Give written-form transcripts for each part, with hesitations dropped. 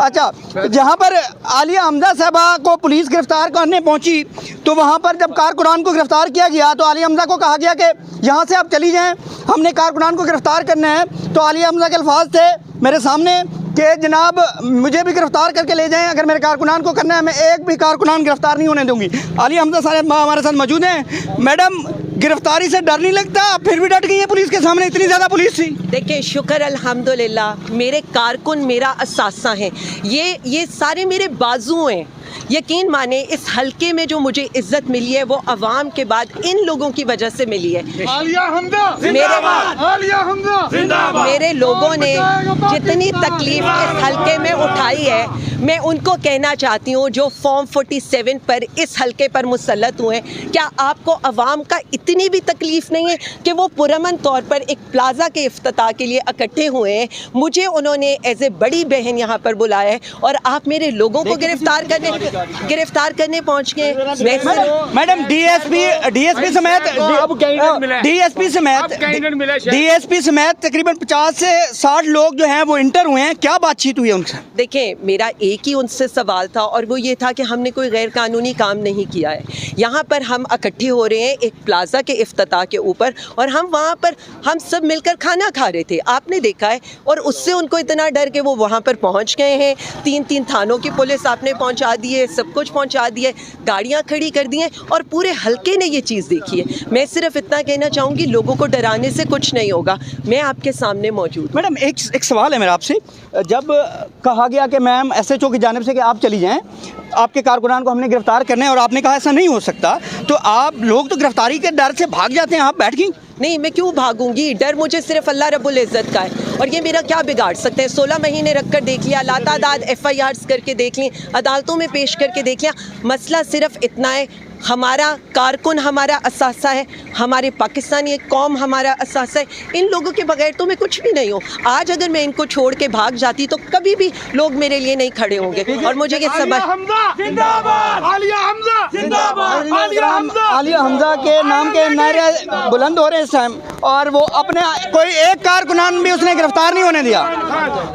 अच्छा, जहाँ पर आलिया हमजा साहबा को पुलिस गिरफ्तार करने पहुँची तो वहाँ पर जब कारकुनान को गिरफ्तार किया गया तो आलिया हमजा को कहा गया कि यहाँ से आप चली जाएं, हमने कारकुनान को गिरफ्तार करना है। तो आलिया हमजा के अल्फाज थे मेरे सामने कि जनाब मुझे भी गिरफ्तार करके ले जाएं, अगर मेरे कारकुनान को करना है मैं एक भी कारकुनान गिरफ्तार नहीं होने दूंगी। आलिया हमजा साहब हमारे साथ मौजूद हैं। मैडम, गिरफ्तारी से डर नहीं लगता? फिर भी डट गई हैं पुलिस के सामने, इतनी ज़्यादा पुलिस थी। देखिए, शुक्र अल्हम्दुलिल्लाह, मेरे कारकुन मेरा असासा हैं, ये सारे मेरे बाजू हैं। यकीन माने इस हलके में जो मुझे इज्जत मिली है वो अवाम के बाद इन लोगों की वजह से मिली है। आलिया हमजा जिंदाबाद, आलिया हमजा जिंदाबाद। मेरे लोगों ने जितनी तकलीफ इस हलके में उठाई है, मैं उनको कहना चाहती हूँ जो फॉर्म 47 पर इस हलके पर मुसल्लत हुए हैं, क्या आपको अवाम का इतनी भी तकलीफ नहीं है कि वो पुरअमन तौर पर एक प्लाजा के इफ्तिताह के लिए इकट्ठे हुए हैं? मुझे उन्होंने एज ए बड़ी बहन यहाँ पर बुलाया है और आप मेरे लोगों को गिरफ्तार करने पहुँच गए। मैडम, डीएसपी समेत तकरीबन 50 से 60 लोग जो हैं वो इंटर हुए हैं, क्या बातचीत हुई है उनसे? देखिए, मेरा एक ही उनसे सवाल था और वो ये था कि हमने कोई गैर कानूनी काम नहीं किया है। यहाँ पर हम इकट्ठे हो रहे हैं एक प्लाजा के इफ्तिताह के ऊपर और हम वहाँ पर हम सब मिलकर खाना खा रहे थे, आपने देखा है। और उससे उनको इतना डर कि वो वहाँ पर पहुँच गए हैं। 3 थानों की पुलिस आपने पहुँचा दी है, सब कुछ पहुँचा दिया है, गाड़ियाँ खड़ी कर दी हैं और पूरे हलके ने ये चीज़ देखी है। मैं सिर्फ इतना कहना चाहूँगी, लोगों को डराने से कुछ नहीं होगा। मैं आपके सामने मौजूद। मैडम, एक सवाल है मेरा आपसे। जब कहा गया कि मैम एसएचओ की जानिब से कि आप चली जाएं, आपके कारकुनान को हमने गिरफ्तार करना है और आपने कहा ऐसा नहीं हो सकता, तो आप लोग तो गिरफ्तारी के डर से भाग जाते हैं, आप बैठ गई? नहीं, मैं क्यों भागूंगी? डर मुझे सिर्फ अल्लाह रब्बुल इज़्ज़त का है और ये मेरा क्या बिगाड़ सकते हैं? 16 महीने रख कर देख लिया, लातादाद FIRs करके देख ली, अदालतों में पेश करके देख लिया। मसला सिर्फ इतना है, हमारा कारकुन हमारा असासा है, हमारे पाकिस्तानी एक कौम हमारा असासा है। इन लोगों के बगैर तो मैं कुछ भी नहीं हूँ। आज अगर मैं इनको छोड़ के भाग जाती तो कभी भी लोग मेरे लिए नहीं खड़े होंगे और मुझे ये समझ। आलिया हमजा के नाम के नारे बुलंद हो रहे हैं इस टाइम और वो अपने कोई एक कारकुनान भी उसने गिरफ्तार नहीं होने दिया।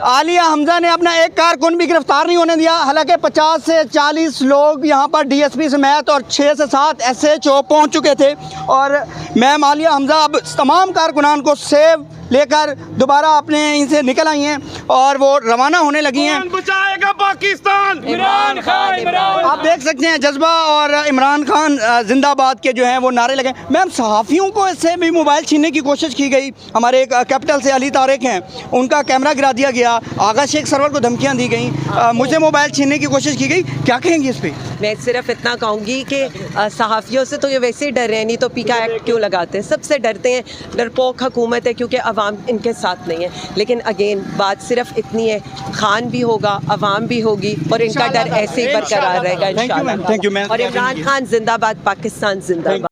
आलिया हमजा ने अपना एक कारकुन भी गिरफ्तार नहीं होने दिया। हालांकि 50 से 40 लोग यहाँ पर DSP समेत और 6 से 7 SHO पहुँच चुके थे और मैम आलिया हमजा अब तमाम कारकुनान को सेव लेकर दोबारा अपने इनसे निकल आई हैं और वो रवाना होने लगी हैं। बचाएगा पाकिस्तान, इमरान खान। आप देख सकते हैं जज्बा और इमरान खान जिंदाबाद के जो हैं वो नारे लगे। मैम, सहाफ़ियों को इससे भी मोबाइल छीनने की कोशिश की गई। हमारे कैपिटल से अली तारिक हैं, उनका कैमरा गिरा दिया गया। आगा शेख सरवर को धमकियाँ दी गई, मुझे मोबाइल छीनने की कोशिश की गई। क्या कहेंगी इस पर? मैं सिर्फ इतना कहूँगी कि सहाफ़ियों से तो ये वैसे ही डर रहे हैं, नहीं तो पीका एक्ट क्यों लगाते हैं? सबसे डरते हैं, डरपोक हुकूमत है क्योंकि अवाम इनके साथ नहीं है। लेकिन अगेन बात सिर्फ इतनी है, खान भी होगा, अवाम भी होगी और इनका डर ऐसे ही बरकरार रहेगा इंशाल्लाह। Thank you ma'am. और इमरान खान जिंदाबाद, पाकिस्तान जिंदाबाद।